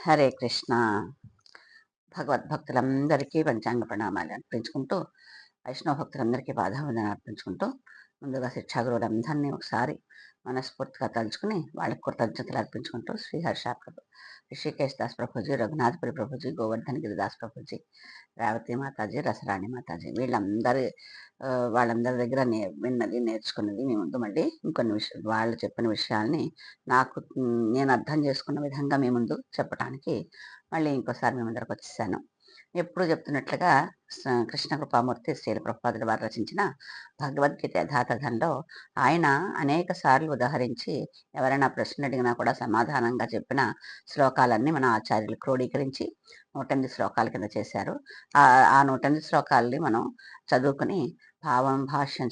హరే కృష్ణ. భగవద్భక్తులందరికీ పంచాంగ ప్రణామాలు అర్పించుకుంటూ, వైష్ణవ భక్తులందరికీ పాదావందనాలు అర్పించుకుంటూ, ముందుగా శిక్షాగురువులందరినీ ఒకసారి మనస్ఫూర్తిగా తలుచుకుని వాళ్ళకి కృతజ్ఞతలు అర్పించుకుంటూ, శ్రీహర్ష ప్రభు, ఋషికేశ్ దాస్ ప్రభుజీ, రఘునాథపురి ప్రభుజీ, గోవర్ధన్ గిరిదాస్ ప్రభుజీ, రేవతి మాతాజీ, రసరాణి మాతాజీ, వీళ్ళందరి వాళ్ళందరి దగ్గర విన్నది నేర్చుకున్నది మీ ముందు మళ్ళీ ఇంకొన్ని వాళ్ళు చెప్పిన విషయాల్ని నేను అర్థం చేసుకున్న విధంగా మీ ముందు చెప్పటానికి మళ్ళీ ఇంకోసారి మీ ముందరకు వచ్చేసాను. ఎప్పుడు చెప్తున్నట్లుగా కృష్ణ కృపామూర్తి శ్రీల ప్రభుపాదుల వారు రచించిన భగవద్గీత యథాతథంలో ఆయన అనేక సార్లు ఉదహరించి ఎవరైనా ప్రశ్న అడిగినా కూడా సమాధానంగా చెప్పిన శ్లోకాలన్నీ మన ఆచార్యులు క్రోడీకరించి 108 శ్లోకాల కింద చేశారు. ఆ 108 శ్లోకాలని మనం చదువుకుని భావం భాష్యం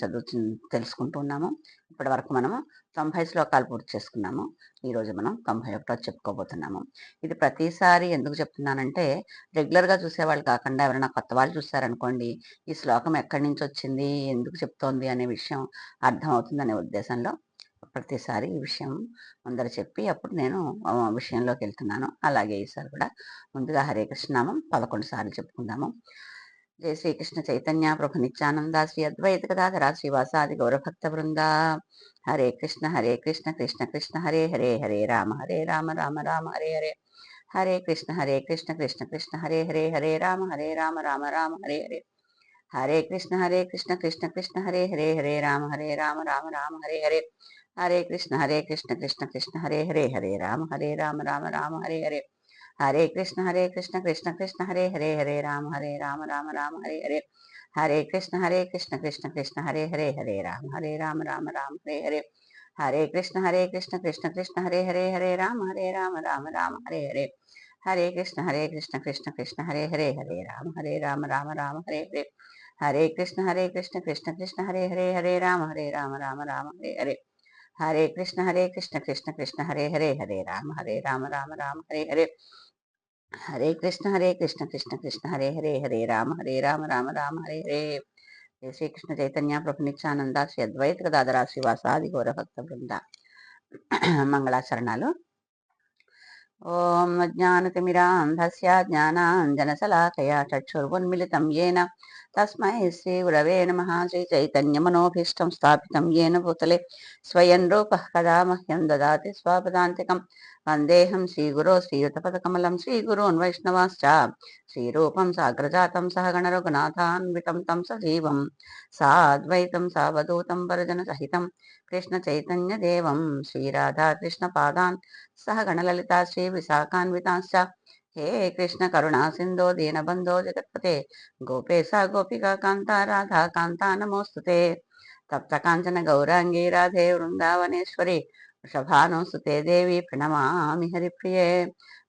తెలుసుకుంటూ ఉన్నాము. ఇప్పటి వరకు మనము 90 శ్లోకాలు పూర్తి చేసుకున్నాము. ఈరోజు మనం 91 చెప్పుకోబోతున్నాము. ఇది ప్రతిసారి ఎందుకు చెప్తున్నానంటే, రెగ్యులర్గా చూసేవాళ్ళు కాకుండా ఎవరైనా కొత్త వాళ్ళు చూసారనుకోండి, ఈ శ్లోకం ఎక్కడి నుంచి వచ్చింది, ఎందుకు చెప్తోంది అనే విషయం అర్థమవుతుందనే ఉద్దేశంలో ప్రతిసారి ఈ విషయం ముందర చెప్పి అప్పుడు నేను విషయంలోకి వెళ్తున్నాను. అలాగే ఈసారి కూడా ముందుగా హరే కృష్ణ నామం 11 సార్లు చెప్పుకుందాము. జయ శ్రీకృష్ణ చైతన్య ప్రభు నిత్యానంద శ్రీ అద్వైత గదాధర శ్రీవాసాది గౌరభక్త బృంద. హరే కృష్ణ కృష్ణ కృష్ణ హరే హరే, హరే రామ రామ రామ హరే హరే, హరే కృష్ణ కృష్ణ కృష్ణ హరే హరే, హరే రామ రామ రామ హరే హరే, హరే కృష్ణ కృష్ణ కృష్ణ హరే హరే, హరే రామ రామ రామ హరే హరే, హరే కృష్ణ కృష్ణ కృష్ణ హరే హరే, హరే రామ రామ రామ హరే హరే, హరే కృష్ణ కృష్ణ కృష్ణ హరే హరే, హరే రామ రామ రామ హరే హరే, హరే కృష్ణ కృష్ణ కృష్ణ హరే హరే, హరే రామ రామ రామ హరే హరే, హరే కృష్ణ కృష్ణ కృష్ణ హరే హరే, హరే రామ రామ రామ హరే హరే, హరే కృష్ణ కృష్ణ కృష్ణ హరే హరే, హరే రామ రామ రామ హరే హరే, హరే కృష్ణ కృష్ణ కృష్ణ హరే హరే, హరే రామ రామ రామ హరే హరే, హరే కృష్ణ కృష్ణ కృష్ణ హరే హరే, హరే రామ రామ రామ హరే హరే, హరే కృష్ణ కృష్ణ కృష్ణ హరే హరే, హరే రామ రామ రామ హరే హరే. జయ శ్రీకృష్ణ చైతన్య ప్రభు నిత్యానంద శ్రీ అద్వైత గదాధర శ్రీవాసాది గౌరభక్త బృంద. మంగళాచరణాలు. ఓం అజ్ఞానతిమిరాంధస్య జ్ఞానాంజనశలాకయా చక్షుర్వున్మిళితం యేన తస్మై శ్రీ గురవే నమః. శ్రీ చైతన్యమనోభీష్టం స్థాపితం యేన భూతలే స్వయం రూపః కదా మహ్యం దదాతి స్వపదాంతికం. వందేహం శ్రీగురో శ్రీయుతపదకమలం శ్రీగురోన్ వైష్ణవాశ్చ శ్రీరూపం సాగ్రజాతం సహగణ రఘునాథాన్వితం తం సజీవం సాద్వైతం సావధూతం వరజన సహితం కృష్ణ చైతన్య దేవం శ్రీరాధా కృష్ణ పాదాన్ సహ గణలలితా శ్రీ విశాఖాన్వితాశ్చ. హే కృష్ణ కరుణా సింధో దీనబంధో జగత్పతే గోపేశ గోపికా కాంత రాధా కాంత నమోస్తుతే. తప్త కాంచన గౌరాంగీ రాధే వృందావనేశ్వరి వృషభానుసుతే దేవి ప్రణమామి హరిప్రియే.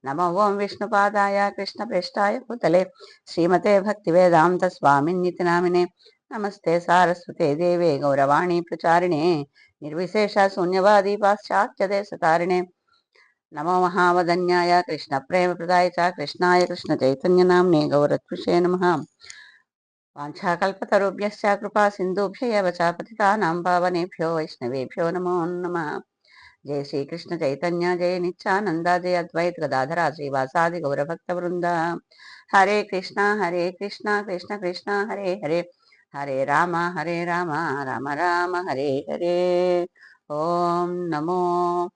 నమో ఓం విష్ణుపాదాయ కృష్ణ ప్రేష్టాయ భూతలే శ్రీమతే భక్తి వేదాంత స్వామిన్నితి నామినే. నమస్తే సారస్వతే దేవే గౌరవాణి ప్రచారిణే నిర్విశేష శూన్యవాది పాశ్చాత్య దేశతారిణే. నమో మహావదన్యాయ కృష్ణ ప్రేమ ప్రదాయ చ కృష్ణాయ కృష్ణ చైతన్య నామ్నే గౌరత్విషే నమః. వాంఛాకల్పతరుభ్యశ్చ కృపా సింధుభ్య ఏవ చ పతితానాం పావనేభ్యో వైష్ణవేభ్యో నమో నమః. జయ శ్రీకృష్ణ చైతన్య జయ నిత్యానంద జయ అద్వైత గదాధర శ్రీవాసాది గౌరభక్త బృంద. హరే కృష్ణ కృష్ణ కృష్ణ హరే హరే, హరే రామ రామ రామ హరే హరే. ఓం నమో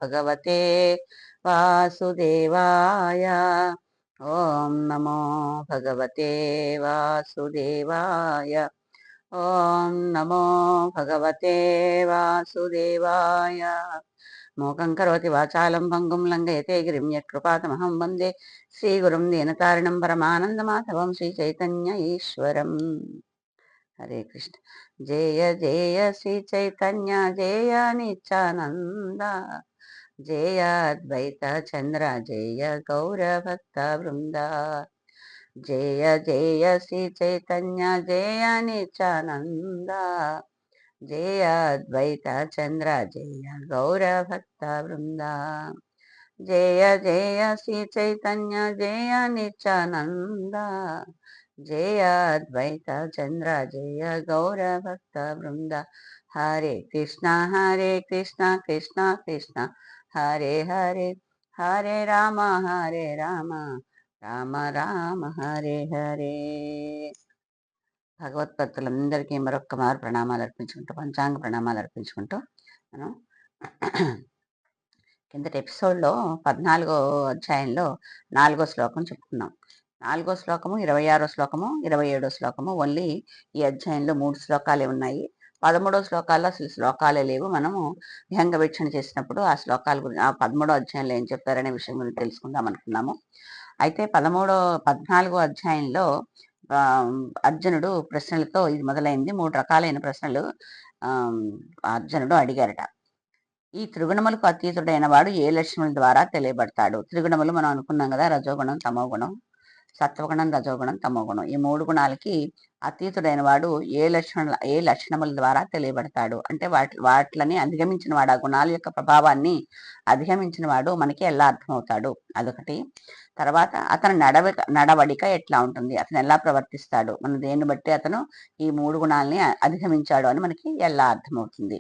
భగవతే వాసుదేవాయ. ఓం నమో భగవతే వాసుదేవాయ. ఓం నమో భగవతే వాసుదేవాయ. మూకం కరోతి వాచాలం భంగుం లంఘయతే గిరిం యత్కృపాతమహం వందే శ్రీగురుం దీనతారిణం పరమానందమాధవం శ్రీ చైతన్య ఈశ్వరం. హరే కృష్ణ. జయ జయ శ్రీ చైతన్య జయ నిత్యానంద జయ అద్వైత చంద్ర జయ గౌరభక్త బృంద. జయ జయ శ్రీ చైతన్య జయ నిత్యానంద జయ అద్వైత చంద్ర జయ గౌరభక్త బృంద. జయ జయ శ్రీ చైతన్య జయ నిత్యానంద జయ అద్వైత చంద్ర జయ గౌరభక్త బృంద. హరే కృష్ణ కృష్ణ కృష్ణ హరే హరే, హరే రామ హరే రామ రామ రామ హరే హరే. భగవత్పత్తులందరికీ మరొక్క మారు ప్రణామాలు అర్పించుకుంటూ, పంచాంగ ప్రణామాలు అర్పించుకుంటూ మనం కిందటి ఎపిసోడ్లో 14వ అధ్యాయంలో 4వ శ్లోకం చెప్పుకున్నాం. 4వ శ్లోకము, 26వ శ్లోకము, 27వ శ్లోకము ఓన్లీ ఈ అధ్యాయంలో 3 శ్లోకాలే ఉన్నాయి. 13వ శ్లోకాల్లో అసలు శ్లోకాలే లేవు. మనము విహంగ వీక్షణ చేసినప్పుడు ఆ శ్లోకాల గురించి, ఆ 13వ అధ్యాయంలో ఏం చెప్పారనే విషయం గురించి తెలుసుకుందాం అనుకున్నాము. అయితే 14వ అధ్యాయంలో అర్జునుడు ప్రశ్నలతో ఇది మొదలైంది. 3 రకాలైన ప్రశ్నలు అర్జునుడు అడిగారట. ఈ త్రిగుణములకు అతీతుడైన వాడు ఏ లక్షణముల ద్వారా తెలియబడతాడు? త్రిగుణములు మనం అనుకున్నాం కదా, రజోగుణం, తమోగుణం, సత్వగుణం, రజోగుణం, తమోగుణం. ఈ 3 గుణాలకి అతీతుడైన వాడు ఏ లక్షణముల ద్వారా తెలియబడతాడు అంటే వాటిని అధిగమించిన వాడు, ఆ గుణాల యొక్క ప్రభావాన్ని అధిగమించిన వాడు మనకి ఎలా అర్థమవుతాడు? అదొకటి. తర్వాత అతని నడవడిక ఎట్లా ఉంటుంది, అతను ఎలా ప్రవర్తిస్తాడు, మన దేన్ని బట్టి అతను ఈ 3 గుణాలని అధిగమించాడు అని మనకి ఎలా అర్థమవుతుంది?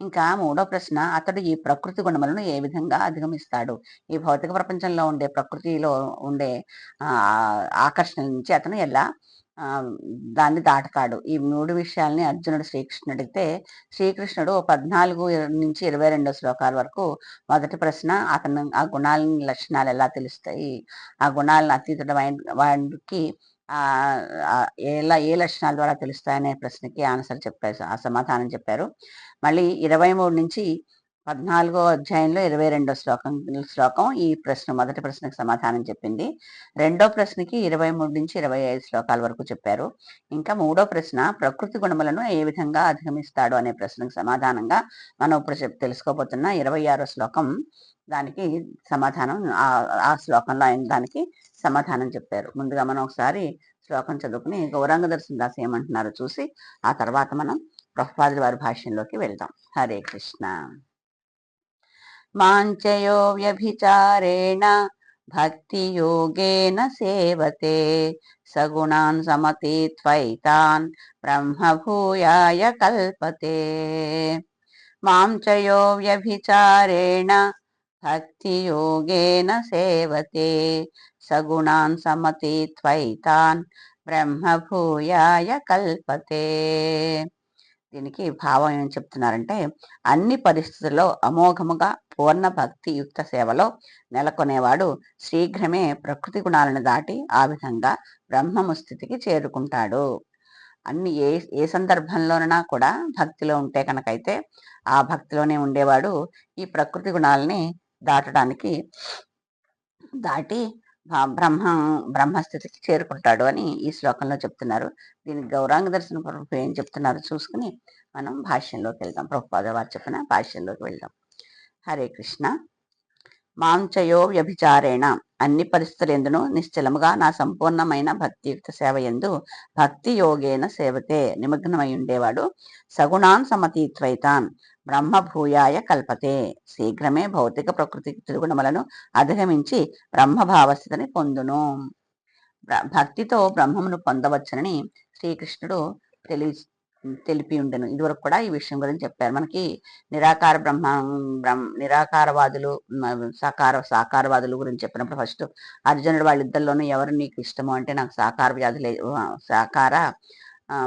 ఇంకా 3వ ప్రశ్న, అతడు ఈ ప్రకృతి గుణములను ఏ విధంగా అధిగమిస్తాడు? ఈ భౌతిక ప్రపంచంలో ఉండే ప్రకృతిలో ఉండే ఆకర్షణ నుంచి అతను ఎలా దాన్ని దాటుతాడు? ఈ 3 విషయాల్ని అర్జునుడు శ్రీకృష్ణుడు అడిగితే, శ్రీకృష్ణుడు 14 నుంచి 22 శ్లోకాల వరకు మొదటి ప్రశ్న, అతను ఆ గుణాలని లక్షణాలు ఎలా తెలుస్తాయి, ఆ గుణాలను అతీతుడమైన వాడికి ఏ లక్షణాల ద్వారా తెలుస్తాయనే ప్రశ్నకి ఆన్సర్ చెప్పారు, ఆ సమాధానం చెప్పారు. మళ్ళీ 23 నుంచి 14వ అధ్యాయంలో 22వ శ్లోకం ఈ ప్రశ్న, మొదటి ప్రశ్నకు సమాధానం చెప్పింది. రెండో ప్రశ్నకి 23 నుంచి 25 శ్లోకాల వరకు చెప్పారు. ఇంకా 3వ ప్రశ్న, ప్రకృతి గుణములను ఏ విధంగా అధిగమిస్తాడు అనే ప్రశ్నకు సమాధానంగా మనం ఇప్పుడు తెలుసుకోబోతున్న 26వ శ్లోకం, దానికి సమాధానం, ఆ శ్లోకంలో ఆయన దానికి సమాధానం చెప్పారు. ముందుగా మనం ఒకసారి శ్లోకం చదువుకుని గౌరాంగ దర్శన దాస్ ఏమంటున్నారో చూసి ఆ తర్వాత మనం ప్రభుపాదుల వారి భాష్యంలోకి వెళ్దాం. హరే కృష్ణ. మాంచయో వ్యభిచారేణ భక్తి యోగేన సేవతే సగుణాన్ సమతీత్వైతాన్ బ్రహ్మభూయాయ కల్పతే. మాంచయో వ్యభిచారేణ భక్తి యోగేన సేవతే సగుణాన్ సమతీత్వైతాన్ బ్రహ్మభూయాయ కల్పతే. దీనికి భావం ఏం చెప్తున్నారంటే, అన్ని పరిస్థితుల్లో అమోఘముగా పూర్ణ భక్తి యుక్త సేవలో నెలకొనేవాడు శీఘ్రమే ప్రకృతి గుణాలను దాటి ఆ విధంగా బ్రహ్మము స్థితికి చేరుకుంటాడు. అన్ని ఏ సందర్భంలోనైనా కూడా భక్తిలో ఉంటే కనుకైతే ఆ భక్తిలోనే ఉండేవాడు ఈ ప్రకృతి గుణాలని దాటి బ్రహ్మస్థితికి చేరుకుంటాడు అని ఈ శ్లోకంలో చెప్తున్నారు. దీనికి గౌరాంగ దర్శన ప్రభు ఏం చెప్తున్నారో చూసుకుని మనం భాష్యంలోకి వెళ్దాం. ప్రభుపాద వారు చెప్పిన భాష్యంలోకి వెళ్దాం. హరే కృష్ణ. మాంచయో వ్యభిచారేణ, అన్ని పరిస్థితులు ఎందును నిశ్చలముగా నా సంపూర్ణమైన భక్తియుక్త సేవ ఎందు భక్తి యోగేన సేవతే నిమగ్నమై ఉండేవాడు సగుణాన్ సమతీత్వైతాన్ బ్రహ్మభూయాయ కల్పతే. శీఘ్రమే భౌతిక ప్రకృతి త్రిగుణములను అధిగమించి బ్రహ్మభావస్థితిని పొందును. భక్తితో బ్రహ్మమును పొందవచ్చునని శ్రీకృష్ణుడు తెలిపి ఉండెను. ఇదివరకు కూడా ఈ విషయం గురించి చెప్పారు. మనకి నిరాకారవాదులు, సాకారవాదులు గురించి చెప్పినప్పుడు ఫస్ట్ అర్జునుడు వాళ్ళిద్దరిలోనూ ఎవరు నీకు ఇష్టము అంటే, నాకు సాకార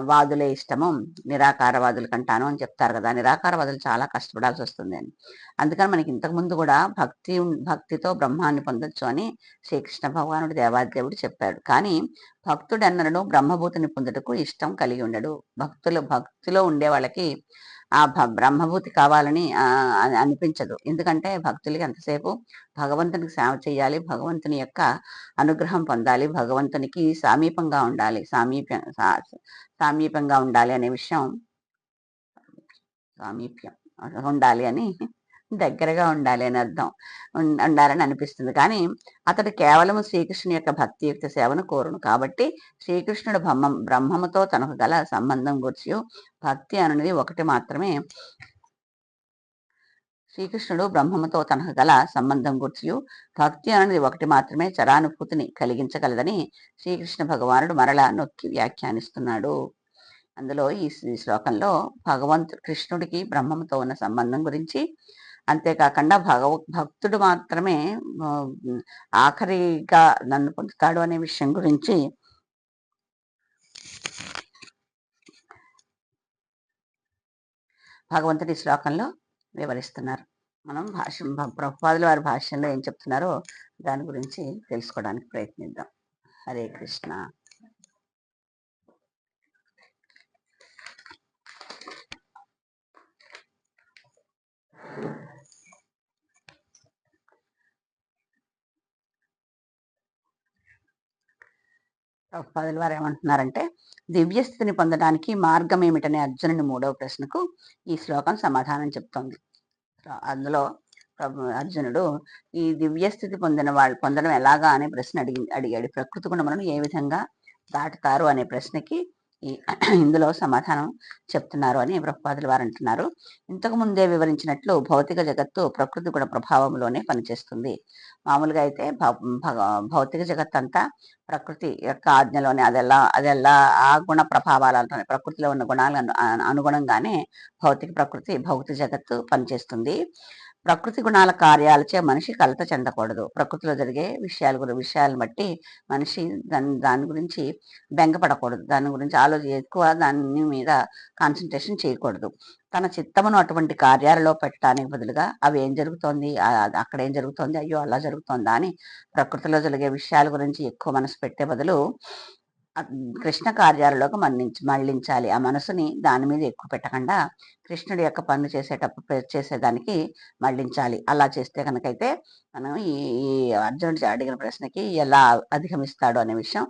వాదులే ఇష్టము, నిరాకారవాదులు కంటాను అని చెప్తారు కదా. నిరాకారవాదులు చాలా కష్టపడాల్సి వస్తుంది అని. అందుకని మనకి ఇంతకుముందు కూడా భక్తితో బ్రహ్మాన్ని పొందొచ్చు అని శ్రీకృష్ణ భగవానుడు దేవాదేవుడు చెప్పాడు. కానీ భక్తుడన్నను బ్రహ్మభూతిని పొందుటకు ఇష్టం కలిగి ఉండడు. భక్తిలో ఉండే వాళ్ళకి ఆ బ్రహ్మభూతి కావాలని అనిపించదు. ఎందుకంటే భక్తులకి ఎంతసేపు భగవంతునికి సేవ చేయాలి, భగవంతుని యొక్క అనుగ్రహం పొందాలి, భగవంతునికి సమీపంగా ఉండాలి అనే విషయం, సామీప్యం ఉండాలి అని, దగ్గరగా ఉండాలి అని అర్థం, ఉండాలని అనిపిస్తుంది. కానీ అతడు కేవలం శ్రీకృష్ణుని యొక్క భక్తియుక్త సేవను కోరును. కాబట్టి శ్రీకృష్ణుడు బ్రహ్మముతో తనకు గల సంబంధం గురించి భక్తి అనేది ఒకటి మాత్రమే శ్రీకృష్ణుడు బ్రహ్మముతో తనకు గల సంబంధం గుర్చి భక్తి అనేది ఒకటి మాత్రమే చరానుభూతిని కలిగించగలదని శ్రీకృష్ణ భగవానుడు మరలా నొక్కి వ్యాఖ్యానిస్తున్నాడు. అందులో ఈ శ్లోకంలో కృష్ణుడికి బ్రహ్మముతో ఉన్న సంబంధం గురించి అంతేకాకుండా భక్తుడు మాత్రమే ఆఖరిగా నన్ను పొందుతాడు అనే విషయం గురించి భగవంతుడి శ్లోకంలో వివరిస్తున్నారు. మనం ప్రభుపాదుల వారి భాష్యంలో ఏం చెప్తున్నారో దాని గురించి తెలుసుకోవడానికి ప్రయత్నిద్దాం. హరే కృష్ణ. ప్రభుపాదుల వారు ఏమంటున్నారంటే, దివ్యస్థితిని పొందడానికి మార్గం ఏమిటనే అర్జునుని 3వ ప్రశ్నకు ఈ శ్లోకం సమాధానం చెప్తోంది. అందులో అర్జునుడు ఈ దివ్యస్థితి పొందడం ఎలాగా అనే ప్రశ్న అడిగాడు. ప్రకృతి గుణములను ఏ విధంగా దాటుతారు అనే ప్రశ్నకి ఇందులో సమాధానం చెప్తున్నారు అని ప్రభుపాదుల వారు అంటున్నారు. ఇంతకు ముందే వివరించినట్లు భౌతిక జగత్తు ప్రకృతి గుణ ప్రభావంలోనే పనిచేస్తుంది. మామూలుగా అయితే భౌతిక జగత్ అంతా ప్రకృతి యొక్క ఆజ్ఞలోనే అదెల్లా ఆ గుణ ప్రభావాలతో ప్రకృతిలో ఉన్న గుణాలకు అనుగుణంగానే భౌతిక జగత్తు పనిచేస్తుంది. ప్రకృతి గుణాల కార్యాలచే మనిషి కలత చెందకూడదు. ప్రకృతిలో జరిగే విషయాలను బట్టి మనిషి దాని గురించి బెంగపడకూడదు. దాని గురించి ఎక్కువ దాని మీద కాన్సన్ట్రేషన్ చేయకూడదు. తన చిత్తమును అటువంటి కార్యాలలో పెట్టడానికి బదులుగా అవి ఏం జరుగుతోంది, అక్కడ ఏం జరుగుతోంది, అయ్యో అలా జరుగుతోందా అని ప్రకృతిలో జరిగే విషయాల గురించి ఎక్కువ మనసు పెట్టే బదులు కృష్ణ కార్యాలలోకి మళ్లించాలి. ఆ మనసుని దాని మీద ఎక్కువ పెట్టకుండా కృష్ణుడి యొక్క పనులు చేసేదానికి మళ్లించాలి. అలా చేస్తే కనుకైతే మనం ఈ అర్జునుడు అడిగిన ప్రశ్నకి ఎలా అధిగమిస్తాడు అనే విషయం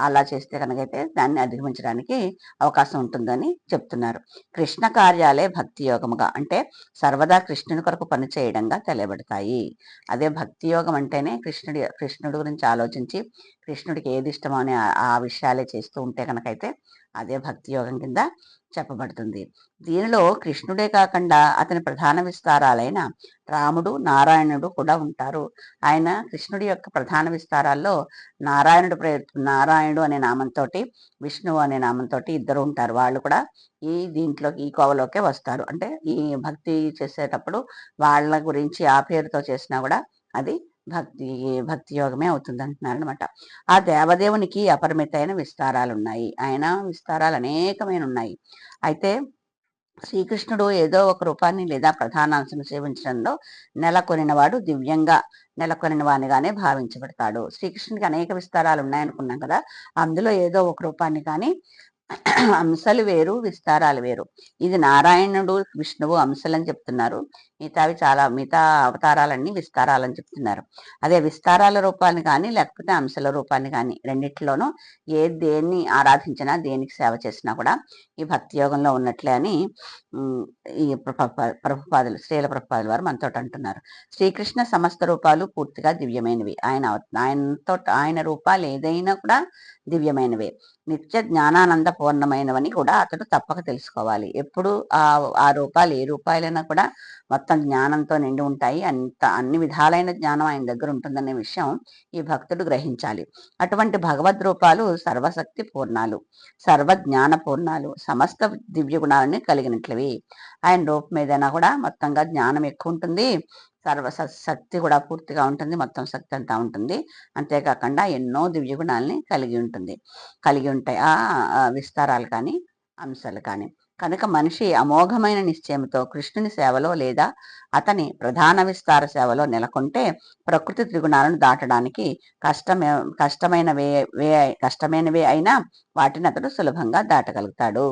అలా చేస్తే కనుకైతే దాన్ని అధిగమించడానికి అవకాశం ఉంటుందని చెప్తున్నారు. కృష్ణ కార్యాలే భక్తి యోగముగా అంటే సర్వదా కృష్ణుని కొరకు పని చేయడంగా తెలియబడతాయి. అదే భక్తి యోగం అంటేనే కృష్ణుడి గురించి ఆలోచించి కృష్ణుడికి ఏది ఇష్టమో అని ఆ విషయాలే చేస్తూ ఉంటే కనుకైతే అదే భక్తి యోగం కింద చెప్పబడుతుంది. దీనిలో కృష్ణుడే కాకుండా అతని ప్రధాన విస్తారాలైన రాముడు, నారాయణుడు కూడా ఉంటారు. ఆయన కృష్ణుడి యొక్క ప్రధాన విస్తారాల్లో నారాయణుడు అనే నామంతో, విష్ణువు అనే నామంతో ఇద్దరు ఉంటారు. వాళ్ళు కూడా ఈ కోవలోకే వస్తారు. అంటే ఈ భక్తి చేసేటప్పుడు వాళ్ళ గురించి ఆ పేరుతో చేసినా కూడా అది భక్తి యోగమే అవుతుంది అంటున్నారు అనమాట. ఆ దేవదేవునికి అపరిమితమైన విస్తారాలు ఉన్నాయి. ఆయన విస్తారాలు అనేకమైన ఉన్నాయి. అయితే శ్రీకృష్ణుడు ఏదో ఒక రూపాన్ని లేదా ప్రధానాంశను సేవించడంలో నెలకొనినవాడు దివ్యంగా నెలకొనిన వానిగానే భావించబడతాడు. శ్రీకృష్ణుడికి అనేక విస్తారాలు ఉన్నాయనుకున్నాం కదా, అందులో ఏదో ఒక రూపాన్ని కానీ అంశలు వేరు, విస్తారాలు వేరు. ఇది నారాయణుడు, విష్ణువు అంశలని చెప్తున్నారు. మిగతా అవతారాలన్నీ విస్తారాలని చెప్తున్నారు. అదే విస్తారాల రూపాన్ని కానీ లేకపోతే అంశల రూపాన్ని కానీ రెండిట్లోనూ దేన్ని ఆరాధించినా దేనికి సేవ చేసినా కూడా ఈ భక్తి యోగంలో ఉన్నట్లే అని ఈ శ్రీల ప్రభుపాదుల వారు మనతో అంటున్నారు. శ్రీకృష్ణ సమస్త రూపాలు పూర్తిగా దివ్యమైనవి. ఆయన రూపాలు ఏదైనా కూడా దివ్యమైనవే, నిత్య జ్ఞానానంద పూర్ణమైనవని కూడా అతడు తప్పక తెలుసుకోవాలి. ఎప్పుడు ఆ రూపాలు ఏ రూపాయలైనా కూడా మొత్తం జ్ఞానంతో నిండి ఉంటాయి. అన్ని విధాలైన జ్ఞానం ఆయన దగ్గర ఉంటుందనే విషయం ఈ భక్తుడు గ్రహించాలి. అటువంటి భగవద్ రూపాలు సర్వశక్తి పూర్ణాలు, సర్వజ్ఞాన పూర్ణాలు, సమస్త దివ్య గుణాలని కలిగినట్లవి. ఆయన రూపం ఏదైనా కూడా మొత్తంగా జ్ఞానం ఎక్కువ ఉంటుంది, శక్తి కూడా పూర్తిగా ఉంటుంది, మొత్తం శక్తి అంతా ఉంటుంది. అంతేకాకుండా ఎన్నో దివ్య గుణాలని కలిగి ఉంటాయి ఆ విస్తారాలు కానీ అంశాలు కానీ. కనుక మనిషి అమోఘమైన నిశ్చయంతో కృష్ణుని సేవలో లేదా అతని ప్రధాన విస్తార సేవలో నెలకొంటే ప్రకృతి త్రిగుణాలను దాటడానికి కష్టమైనవే అయినా వాటిని అతడు సులభంగా దాటగలుగుతాడు.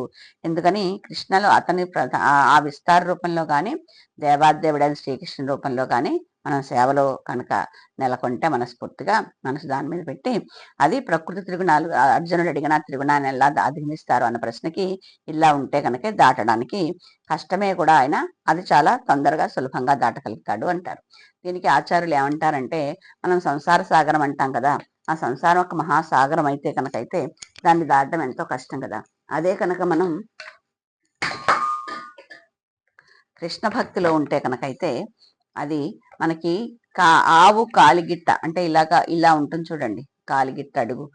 ఎందుకని కృష్ణలో అతని ఆ విస్తార రూపంలో కానీ దేవాదేవుడైన శ్రీకృష్ణ రూపంలో కానీ మనం సేవలో కనుక నెలకొంటే మనస్ఫూర్తిగా మనసు దాని మీద పెట్టి అది ప్రకృతి త్రిగుణాలు అర్జునుడు అడిగిన త్రిగుణాన్ని ఎలా అధిగమిస్తారు అన్న ప్రశ్నకి ఇలా ఉంటే కనుక దాటడానికి కష్టమే కూడా ఆయన అది చాలా తొందరగా సులభంగా దాటగలుగుతాడు అంటారు. దీనికి ఆచార్యులు ఏమంటారంటే, మనం సంసార సాగరం అంటాం కదా, ఆ సంసారం ఒక మహాసాగరం అయితే కనుకైతే దాన్ని దాటడం ఎంతో కష్టం కదా. అదే కనుక మనం కృష్ణ భక్తిలో ఉంటే కనుకైతే అది మనకి ఆవు కాలిగిట్ట అంటే ఇలా ఉంటుంది చూడండి, కాలిగిట్ట అడుగు.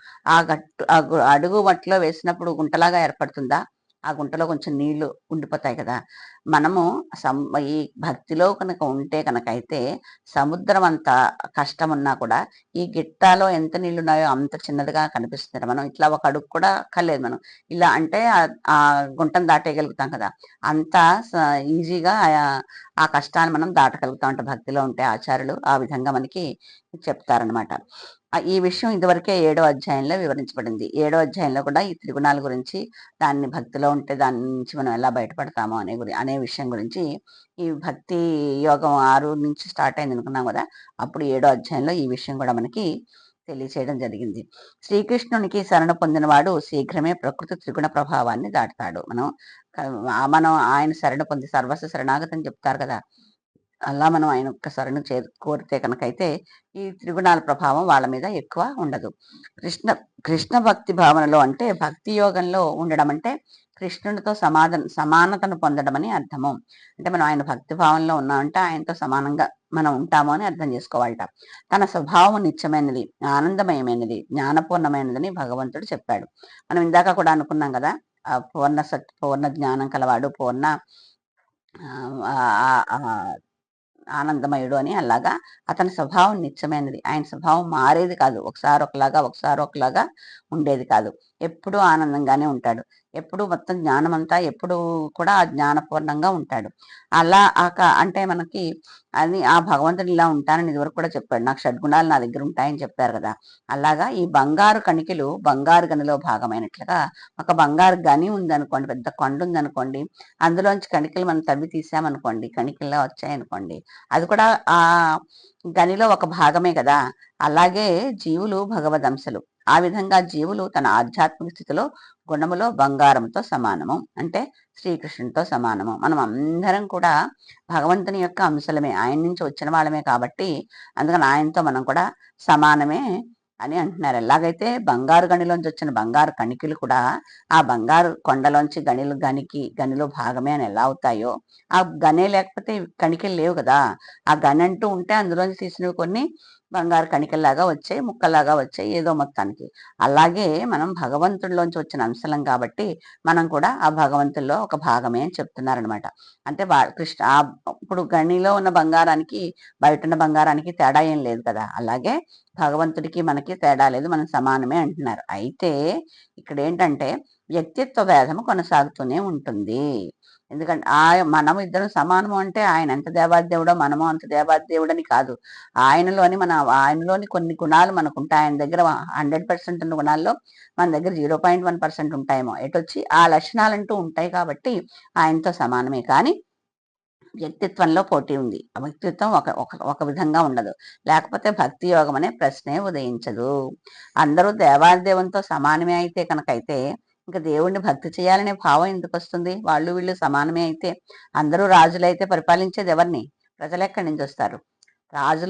అడుగు మట్టిలో వేసినప్పుడు గుంటలాగా ఏర్పడుతుందా, ఆ గుంటలో కొంచెం నీళ్లు ఉండిపోతాయి కదా, మనము ఈ భక్తిలో కనుక ఉంటే కనుకైతే సముద్రం అంత కష్టమున్నా కూడా ఈ గిట్టాలో ఎంత నీళ్లున్నాయో అంత చిన్నదిగా కనిపిస్తుంది. మనం ఇట్లా ఒక అడుగు కూడా అక్కర్లేదు మనం. ఇలా అంటే ఆ గుంటను దాటేయగలుగుతాం కదా! అంత స ఈజీగా ఆ కష్టాన్ని మనం దాటగలుగుతాం అంట భక్తిలో ఉంటే ఆచార్యులు ఆ విధంగా మనకి చెప్తారనమాట. ఈ విషయం ఇదివరకే ఏడో అధ్యాయంలో వివరించబడింది. ఏడో అధ్యాయంలో కూడా ఈ త్రిగుణాల గురించి, దాన్ని భక్తిలో ఉంటే దాని నుంచి మనం ఎలా బయటపడతామో అనే విషయం గురించి ఈ భక్తి యోగం 6 నుంచి స్టార్ట్ అయింది అనుకున్నాం కదా! అప్పుడు ఏడో అధ్యాయంలో ఈ విషయం కూడా మనకి తెలియచేయడం జరిగింది. శ్రీకృష్ణునికి శరణ పొందినవాడు శీఘ్రమే ప్రకృతి త్రిగుణ ప్రభావాన్ని దాటుతాడు. మనం ఆయన శరణ పొంది సర్వస్వ శరణాగతి అని చెప్తారు కదా! అలా మనం ఆయన ఒక్క శరణు కోరితే కనుకైతే ఈ త్రిగుణాల ప్రభావం వాళ్ళ మీద ఎక్కువ ఉండదు. కృష్ణ కృష్ణ భక్తి భావనలో అంటే భక్తి యోగంలో ఉండడం అంటే కృష్ణునితో సమానతను పొందడం అని అర్థము. అంటే మనం ఆయన భక్తి భావంలో ఉన్నామంటే ఆయనతో సమానంగా మనం ఉంటాము అని అర్థం చేసుకోవాలట. తన స్వభావం నిత్యమైనది, ఆనందమయమైనది, జ్ఞానపూర్ణమైనదని భగవంతుడు చెప్పాడు. మనం ఇందాక కూడా అనుకున్నాం కదా, పూర్ణ జ్ఞానం కలవాడు, పూర్ణ ఆనందమయుడు అని. అలాగా అతని స్వభావం నిత్యమైనది. ఆయన స్వభావం మారేది కాదు. ఒకసారి ఒకలాగా ఉండేది కాదు. ఎప్పుడూ ఆనందంగానే ఉంటాడు. ఎప్పుడు మొత్తం జ్ఞానమంతా ఎప్పుడు కూడా జ్ఞానపూర్ణంగా ఉంటాడు. అలా అంటే మనకి అది ఆ భగవంతుడు ఇలా ఉంటానని ఇదివరకు కూడా చెప్పాడు. నాకు షడ్గుణాలు నా దగ్గర ఉంటాయని చెప్పారు కదా! అలాగా ఈ బంగారు కణికలు బంగారు గనిలో భాగమైనట్లుగా ఒక బంగారు గని ఉందనుకోండి, పెద్ద కొండ ఉందనుకోండి, అందులోంచి కణికలు మనం తవ్వి తీసామనుకోండి, కణికల్లా వచ్చాయనుకోండి, అది కూడా ఆ గనిలో ఒక భాగమే కదా! అలాగే జీవులు భగవదంశలు. ఆ విధంగా జీవులు తన ఆధ్యాత్మిక స్థితిలో గుణములో బంగారంతో సమానము. అంటే శ్రీకృష్ణునితో సమానము. మనం అందరం కూడా భగవంతుని యొక్క అంశలమే. ఆయన నుంచి వచ్చిన వాళ్ళమే కాబట్టి అందుకని ఆయనతో మనం కూడా సమానమే అని అంటున్నారు. ఎలాగైతే బంగారు గనిలోంచి వచ్చిన బంగారు కణికలు కూడా ఆ బంగారు కొండలోంచి గనిలో భాగమే అని ఎలా అవుతాయో, ఆ గనే లేకపోతే కణికలు లేవు కదా! ఆ గని అంటూ ఉంటే అందులోంచి తీసినవి కొన్ని బంగారు కణికల్లాగా వచ్చాయి, ముక్కల్లాగా వచ్చాయి ఏదో మొత్తానికి. అలాగే మనం భగవంతుడిలోంచి వచ్చిన అంశలం కాబట్టి మనం కూడా ఆ భగవంతుల్లో ఒక భాగమే అని చెప్తున్నారనమాట. అంటే ఇప్పుడు గనిలో ఉన్న బంగారానికి బయటున్న బంగారానికి తేడా ఏం లేదు కదా! అలాగే భగవంతుడికి మనకి తేడా లేదు. మనం సమానమే అంటున్నారు. అయితే ఇక్కడ ఏంటంటే వ్యక్తిత్వ భేదము కొనసాగుతూనే ఉంటుంది. ఎందుకంటే మనం ఇద్దరం సమానము అంటే ఆయన ఎంత దేవాదేవుడో మనము అంత దేవాదేవుడని కాదు. ఆయనలోని కొన్ని గుణాలు మనకుంటాయి. ఆయన దగ్గర 100% ఉన్న గుణాల్లో మన దగ్గర 0.1% ఉంటాయేమో. ఎటొచ్చి ఆ లక్షణాలంటూ ఉంటాయి కాబట్టి ఆయనతో సమానమే. కానీ వ్యక్తిత్వంలో పోటీ ఉంది. ఆ వ్యక్తిత్వం ఒక ఒక ఒక విధంగా ఉండదు. లేకపోతే భక్తి యోగం అనే ప్రశ్నే ఉదయించదు. అందరూ దేవాదేవునితో సమానమే అయితే కనుకైతే ఇంక దేవుణ్ణి భక్తి చేయాలనే భావం ఎందుకొస్తుంది? వాళ్ళు వీళ్ళు సమానమే అయితే అందరూ రాజులైతే పరిపాలించేది ఎవరిని? ప్రజలెక్కడి నుంచి వస్తారు? రాజు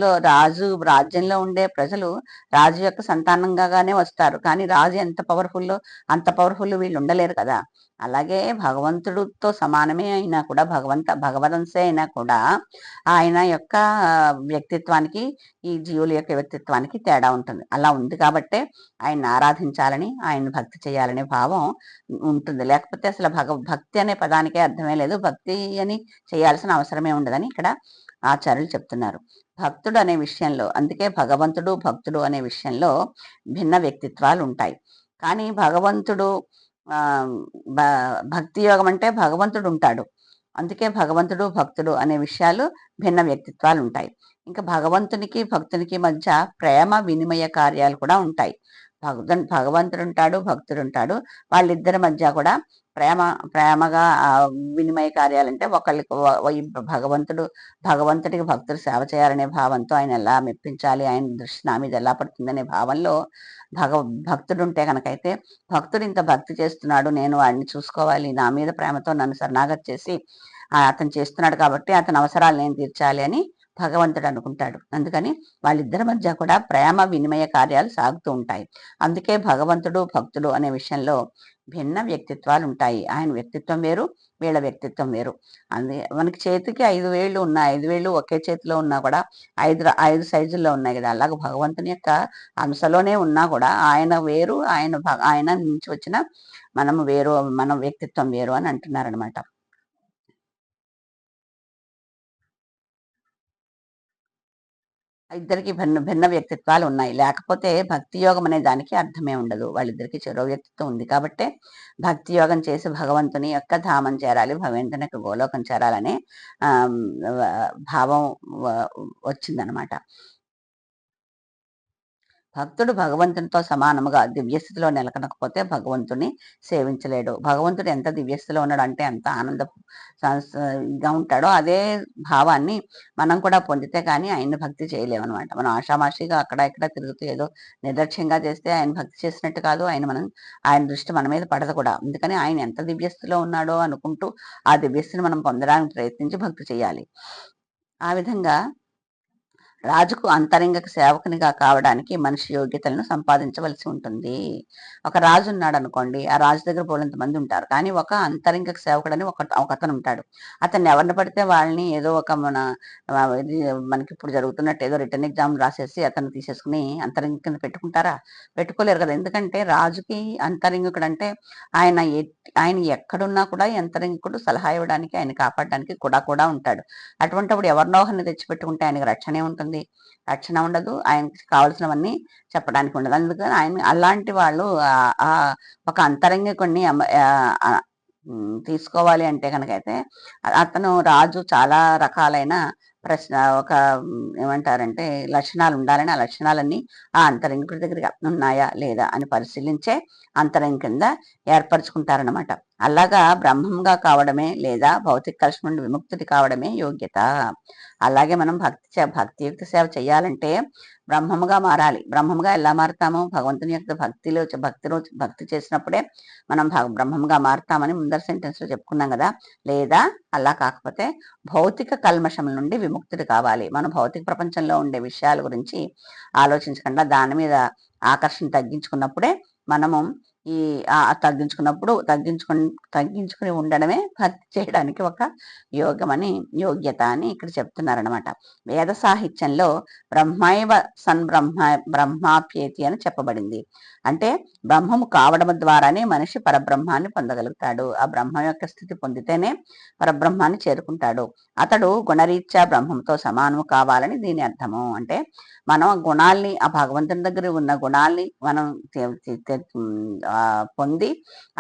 రాజ్యంలో ఉండే ప్రజలు రాజు యొక్క సంతానంగానే వస్తారు. కానీ రాజు ఎంత పవర్‌ఫుల్లో అంత పవర్‌ఫుల్ వీళ్ళు ఉండలేరు కదా! అలాగే భగవంతుడితో సమానమే అయినా కూడా భగవదంశే అయినా కూడా ఆయన యొక్క వ్యక్తిత్వానికి, ఈ జీవుల యొక్క వ్యక్తిత్వానికి తేడా ఉంటుంది. అలా ఉంది కాబట్టే ఆయన్ని ఆరాధించాలని, ఆయన్ని భక్తి చేయాలనే భావం ఉంటుంది. లేకపోతే అసలు భక్తి అనే పదానికే అర్థమే లేదు. భక్తి అని చేయాల్సిన అవసరమే ఉండదని ఇక్కడ ఆచార్యులు చెప్తున్నారు. భక్తుడు అనే విషయంలో, అందుకే భగవంతుడు భక్తుడు అనే విషయంలో భిన్న వ్యక్తిత్వాలు ఉంటాయి. కానీ భగవంతుడు భక్తి యోగం అంటే భగవంతుడు ఉంటాడు. అందుకే భగవంతుడు భక్తుడు అనే విషయాలు భిన్న వ్యక్తిత్వాలు ఉంటాయి. ఇంకా భగవంతునికి భక్తునికి మధ్య ప్రేమ వినిమయ కార్యాలు కూడా ఉంటాయి. భగవంతుడు ఉంటాడు, భక్తుడు ఉంటాడు. వాళ్ళిద్దరి మధ్య కూడా ప్రేమగా వినిమయ కార్యాలంటే భగవంతుడికి భక్తుడు సేవ చేయాలనే భావంతో ఆయన ఎలా మెప్పించాలి, ఆయన దృష్టి నా మీద ఎలా పడుతుందనే భావంలో భక్తుడు ఉంటే కనుకైతే భక్తుడు ఇంత భక్తి చేస్తున్నాడు, నేను వాడిని చూసుకోవాలి, నా మీద ప్రేమతో నన్ను శరణాగతి చేసి అతను చేస్తున్నాడు కాబట్టి అతని అవసరాలు నేను తీర్చాలి అని భగవంతుడు అనుకుంటాడు. అందుకని వాళ్ళిద్దరి మధ్య కూడా ప్రేమ వినిమయ కార్యాలు సాగుతూ ఉంటాయి. అందుకే భగవంతుడు భక్తుడు అనే విషయంలో భిన్న వ్యక్తిత్వాలు ఉంటాయి. ఆయన వ్యక్తిత్వం వేరు, వీళ్ళ వ్యక్తిత్వం వేరు. మనకి చేతికి 5 వేళ్ళు ఉన్నాయి. 5 వేళ్ళు ఒకే చేతిలో ఉన్నా కూడా 5 సైజుల్లో ఉన్నాయి కదా! అలాగే భగవంతుని యొక్క అంశలోనే ఉన్నా కూడా ఆయన వేరు, ఆయన నుంచి వచ్చిన మనము వేరు, మన వ్యక్తిత్వం వేరు అని అంటున్నారనమాట. ఇద్దరికి భిన్న భిన్న వ్యక్తిత్వాలు ఉన్నాయి. లేకపోతే భక్తి యోగం అనే దానికి అర్థమే ఉండదు. వాళ్ళిద్దరికీ చెరో వ్యక్తిత్వం ఉంది కాబట్టే భక్తి యోగం చేసి భగవంతుని యొక్క ధామం చేరాలి, భగవంతుని యొక్క గోలోకం చేరాలనే భావం వచ్చిందనమాట. భక్తుడు భగవంతునితో సమానముగా దివ్యస్థితిలో నెలకొనకపోతే భగవంతుని సేవించలేడు. భగవంతుడు ఎంత దివ్యస్థితిలో ఉన్నాడు అంటే ఎంత గా ఉంటాడో అదే భావాన్ని మనం కూడా పొందితే కానీ ఆయన్ని భక్తి చేయలేమన్నమాట. మనం ఆషామాషిగా అక్కడ ఇక్కడ తిరుగుతూ ఏదో నిర్లక్ష్యంగా చేస్తే ఆయన భక్తి చేసినట్టు కాదు. ఆయన దృష్టి మన మీద పడదు కూడా. అందుకని ఆయన ఎంత దివ్యస్థితిలో ఉన్నాడో అనుకుంటూ ఆ దివ్యస్థితిని మనం పొందడానికి ప్రయత్నించి భక్తి చేయాలి. ఆ విధంగా రాజుకు అంతరంగిక సేవకునిగా కావడానికి మనిషి యోగ్యతలను సంపాదించవలసి ఉంటుంది. ఒక రాజు ఉన్నాడు అనుకోండి, ఆ రాజు దగ్గర బోలెంత మంది ఉంటారు, కానీ ఒక అంతరంగిక సేవకుడు అని ఒక అతను ఉంటాడు. అతన్ని ఎవరిని పడితే వాళ్ళని ఏదో ఒక మనకి ఇప్పుడు జరుగుతున్నట్టు ఏదో రిటర్న్ ఎగ్జామ్ రాసేసి అతను తీసేసుకుని అంతరంగిక కింద పెట్టుకుంటారా? పెట్టుకోలేరు కదా. ఎందుకంటే రాజుకి అంతరంగికుడు అంటే ఆయన ఎక్కడున్నా కూడా అంతరంగికుడు సలహా ఇవ్వడానికి, ఆయన కాపాడడానికి కూడా ఉంటాడు. అటువంటిప్పుడు ఎవరినో ఒకరిని తెచ్చిపెట్టుకుంటే ఆయనకి రక్షణే ఉంటుంది. రక్షణ ఉండదు, ఆయనకి కావాల్సినవన్నీ చెప్పడానికి ఉండదు. అందుకని ఆయన అలాంటి వాళ్ళు ఒక అంతరంగికుడిని తీసుకోవాలి అంటే కనుకైతే అతను రాజు చాలా రకాలైన ఒక ఏమంటారంటే లక్షణాలు ఉండాలని, ఆ లక్షణాలన్నీ ఆ అంతరంగికుడి దగ్గర ఉన్నాయా లేదా అని పరిశీలించే అంతరంగం కింద ఏర్పరచుకుంటారనమాట. అలాగా బ్రహ్మంగా కావడమే లేదా భౌతిక కలుషం నుండి విముక్తుడి కావడమే యోగ్యత. అలాగే మనం భక్తియుక్త సేవ చేయాలంటే బ్రహ్మముగా మారాలి. బ్రహ్మముగా ఎలా మారుతాము? భగవంతుని యొక్క భక్తి చేసినప్పుడే మనం బ్రహ్మముగా మారుతామని ముందర సెంటెన్స్ లో చెప్పుకున్నాం కదా. లేదా అలా కాకపోతే భౌతిక కల్మషముల నుండి విముక్తుడు కావాలి. మనం భౌతిక ప్రపంచంలో ఉండే విషయాల గురించి ఆలోచించకుండా దాని మీద ఆకర్షణ తగ్గించుకున్నప్పుడే మనము ఈ తగ్గించుకుని ఉండడమే భక్తి చేయడానికి ఒక యోగ్యత అని ఇక్కడ చెప్తున్నారనమాట. వేద సాహిత్యంలో బ్రహ్మైవ బ్రహ్మాప్యేతి అని చెప్పబడింది. అంటే బ్రహ్మము కావడం ద్వారానే మనిషి పరబ్రహ్మాన్ని పొందగలుగుతాడు. ఆ బ్రహ్మ యొక్క స్థితి పొందితేనే పరబ్రహ్మాన్ని చేరుకుంటాడు. అతడు గుణరీత్యా బ్రహ్మంతో సమానము కావాలని దీని అర్థము. అంటే మనం గుణాల్ని, ఆ భగవంతుని దగ్గర ఉన్న గుణాల్ని మనం పొంది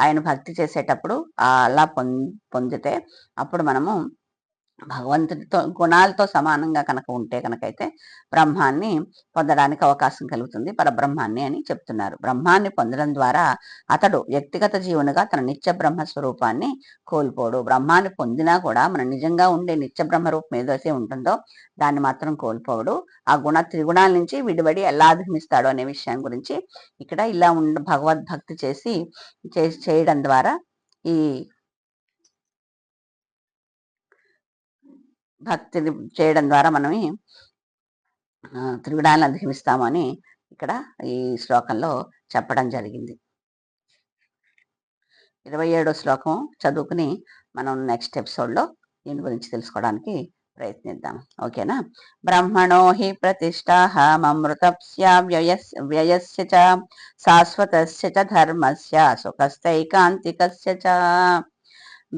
ఆయన భక్తి చేసేటప్పుడు అలా పొందితే అప్పుడు మనము భగవంతుడితో గుణాలతో సమానంగా కనుక ఉంటే కనుకైతే బ్రహ్మాన్ని పొందడానికి అవకాశం కలుగుతుంది, పరబ్రహ్మాన్ని అని చెప్తున్నారు. బ్రహ్మాన్ని పొందడం ద్వారా అతడు వ్యక్తిగత జీవునిగా తన నిత్య బ్రహ్మ స్వరూపాన్ని కోల్పోడు. బ్రహ్మాన్ని పొందినా కూడా మన నిజంగా ఉండే నిత్య బ్రహ్మ రూపం ఏదైతే ఉంటుందో దాన్ని మాత్రం కోల్పోవడు. ఆ త్రిగుణాల నుంచి విడిబడి ఎలా అధిగమిస్తాడు అనే విషయం గురించి ఇక్కడ ఇలా భగవద్భక్తి చేయడం ద్వారా ఈ భక్తిని చేయడం ద్వారా మనమే త్రిగుణాలను అధిగమిస్తాము అని ఇక్కడ ఈ శ్లోకంలో చెప్పడం జరిగింది. 27వ శ్లోకం చదువుకుని మనం నెక్స్ట్ ఎపిసోడ్లో దీని గురించి తెలుసుకోవడానికి ప్రయత్నిద్దాం. ఓకేనా? బ్రహ్మణో హి ప్రతిష్టాహమృతస్య వ్యయస్య చ శాశ్వతస్య చ ధర్మస్య సుఖస్థైకాంతికస్య చ.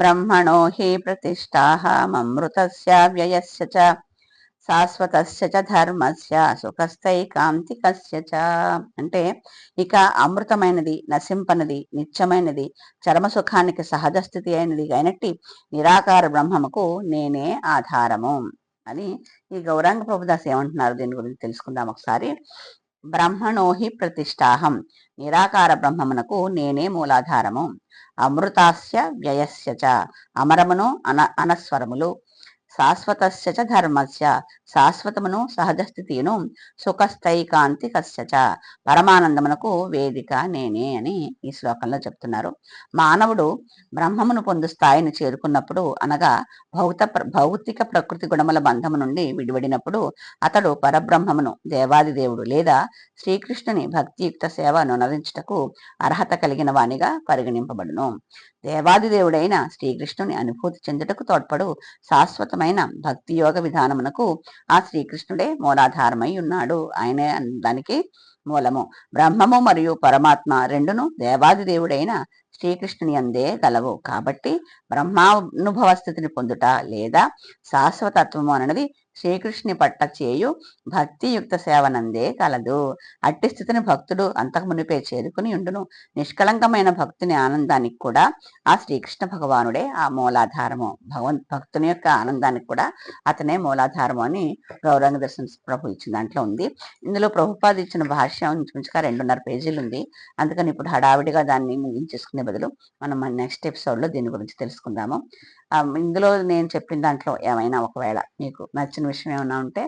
బ్రహ్మణో హి ప్రతిష్టాహమృతస్య వ్యయస్య చ శాశ్వతస్య చ ధర్మస్య సుఖస్థైకాంతికస్య చ. అంటే ఇక అమృతమైనది, నశింపనది, నిత్యమైనది, చరమ సుఖానికి సహజ స్థితి అయినది అయినట్టి నిరాకార బ్రహ్మముకు నేనే ఆధారము అని ఈ గౌరాంగ ప్రభుదాస్ ఏమంటున్నారు దీని గురించి తెలుసుకుందాం ఒకసారి. బ్రహ్మణోహి ప్రతిష్టాహం, నిరాకార బ్రహ్మమునకు నేనే మూలాధారము. అమృతాస్య వ్యయస్య చ, అమరమును అనస్వరములు. శాశ్వతస్య చ ధర్మస్య, శాశ్వతమును సహజస్థితిను. సుఖస్థైకాంతికస్య చ, పరమానందమునకు వేదిక నేనే అని ఈ శ్లోకంలో చెప్తున్నారు. మానవుడు బ్రహ్మమును పొందు స్థాయిని చేరుకున్నప్పుడు, అనగా భౌతిక ప్రకృతి గుణముల బంధము నుండి విడివడినప్పుడు అతడు పరబ్రహ్మమును, దేవాది దేవుడు లేదా శ్రీకృష్ణుని భక్తియుక్త సేవ అనునరించుటకు అర్హత కలిగిన వానిగా పరిగణింపబడును. దేవాది దేవుడైన శ్రీకృష్ణుని అనుభూతి చెందుటకు తోడ్పడు శాశ్వతమైన భక్తి యోగ విధానమునకు ఆ శ్రీకృష్ణుడే మూలాధారమై ఉన్నాడు. ఆయనే దానికి మూలము. బ్రహ్మము మరియు పరమాత్మ రెండును దేవాది దేవుడైన శ్రీకృష్ణుని అందే గలవు. కాబట్టి బ్రహ్మానుభవ స్థితిని పొందుట లేదా శాశ్వతత్వము అన్నది శ్రీకృష్ణుని పట్ల చేయు భక్తియుక్త సేవనందే కలదు. అట్టి స్థితిని భక్తుడు అంతకు మునిపే చేరుకుని ఉండును. నిష్కళంకమైన భక్తుని ఆనందానికి కూడా ఆ శ్రీకృష్ణ భగవానుడే ఆ మూలాధారము. భక్తుని యొక్క ఆనందానికి కూడా అతనే మూలాధారము అని గౌరాంగ దర్శన ప్రభు ఇచ్చిన దాంట్లో ఉంది. ఇందులో ప్రభుపాద ఇచ్చిన భాష్యం ఇంచుమించుగా 2.5 పేజీలు ఉంది. అందుకని ఇప్పుడు హడావిడిగా దాన్ని ముగించేసుకునే బదులు మనం మన నెక్స్ట్ ఎపిసోడ్లో దీని గురించి తెలుసుకుందాము. ఇందులో నేను చెప్పిన దాంట్లో ఏమైనా ఒకవేళ మీకు నచ్చిన విషయం ఏమైనా ఉంటే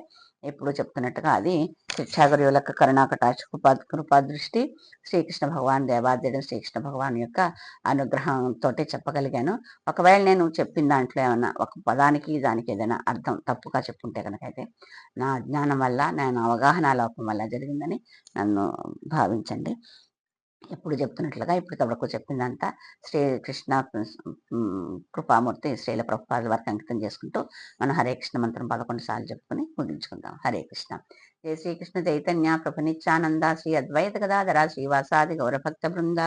ఎప్పుడు చెప్తున్నట్టుగా అది శిక్షాగురువులకు కరుణాకటాక్ష కృపా దృష్టి శ్రీకృష్ణ భగవాన్ దేవాదేవుడు శ్రీకృష్ణ భగవాన్ యొక్క అనుగ్రహంతో చెప్పగలిగాను. ఒకవేళ నేను చెప్పిన దాంట్లో ఏమన్నా ఒక పదానికి దానికి ఏదైనా అర్థం తప్పుగా చెప్పుంటే కనుకైతే నా అజ్ఞానం వల్ల నేను అవగాహన లోపం వల్ల జరిగిందని నన్ను భావించండి. ఎప్పుడు చెప్తున్నట్లుగా ఇప్పటికప్పుడు చెప్పిందంతా శ్రీకృష్ణ కృపామూర్తి శ్రీల ప్రభుపాదుల వరకు అంకితం చేసుకుంటూ మనం హరే కృష్ణ మంత్రం 11 సార్లు చెప్పుకుని ముగించుకుందాం. హరే కృష్ణ. జయ శ్రీకృష్ణ చైతన్య ప్రభు నిత్యానంద శ్రీ అద్వైత గదాధర శ్రీవాసాది గౌరభక్త బృంద.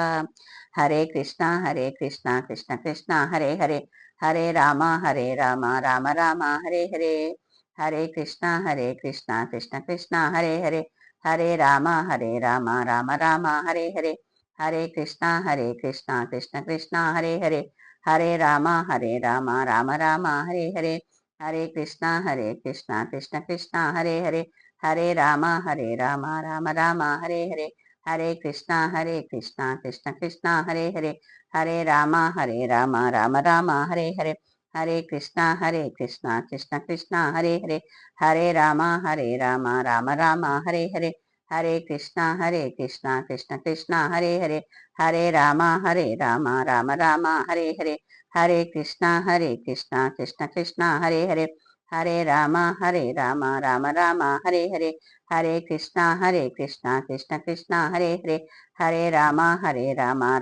హరే కృష్ణ కృష్ణ కృష్ణ హరే హరే, హరే రామ రామ రామ హరే హరే. హరే కృష్ణ కృష్ణ కృష్ణ హరే హరే, హరే రామ రామ రామ హరే హరే. హరే కృష్ణ కృష్ణ కృష్ణ హరే హరే, హరే రామ రామ రామ హరే హరే. హరే కృష్ణ కృష్ణ కృష్ణ హరే హరే, హరే రామ రామ రామ హరే హరే. హరే కృష్ణ కృష్ణ కృష్ణ హరే హరే, హరే రామ రామ రామ హరే హరే. హరే కృష్ణ కృష్ణ కృష్ణ హరే హరే, హరే రామ రామ రామ హరే హరే. హరే కృష్ణ కృష్ణ కృష్ణ హరే హరే, హరే రామ రామ రామ హరే హరే. హరే కృష్ణ కృష్ణ కృష్ణ హరే హరే, హరే రామ రామ రామ హరే హరే. హరే కృష్ణ కృష్ణ కృష్ణ హరే హరే, హరే రామ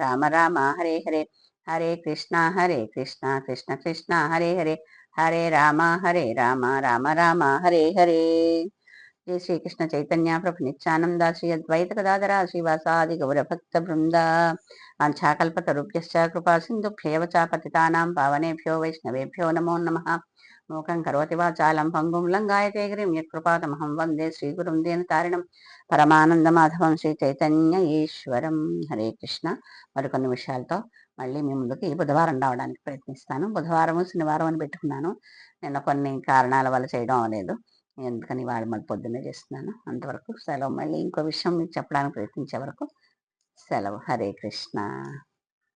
రామ రామ హరే హరే. హరే కృష్ణ కృష్ణ కృష్ణ హరే హరే, హరే రామ రామ రామ హరే హరే. జయ శ్రీకృష్ణ చైతన్య ప్రభు నిత్యానంద శ్రీ అద్వైత గదాధర శ్రీవాసాది గౌరభక్త బృంద. వాంఛాకల్పతరుభ్యశ్చ కృపా సింధుభ్యేవ చ పతితానాం పావనేభ్యో వైష్ణవేభ్యో నమో నమః. మూకం కరోతి వాచాలం పంగుం లంఘాయతే గిరిం యత్కృపాతమహం వందే శ్రీగురుం దీనతారిణం పరమానంద మాధవం శ్రీ చైతన్య ఈశ్వరం. హరే కృష్ణ. మరికొన్ని విషయాలతో మళ్ళీ మీ ముందుకు ఈ బుధవారం రావడానికి ప్రయత్నిస్తాను. బుధవారము శనివారం అని పెట్టుకున్నాను. నిన్న కొన్ని కారణాల వల్ల చేయడం అవ్వలేదు. ఎందుకని వాళ్ళు మళ్ళీ పొద్దున్నే చేస్తున్నాను. అంతవరకు సెలవు. మళ్ళీ ఇంకో విషయం మీకు చెప్పడానికి ప్రయత్నించే వరకు సెలవు. హరే కృష్ణ.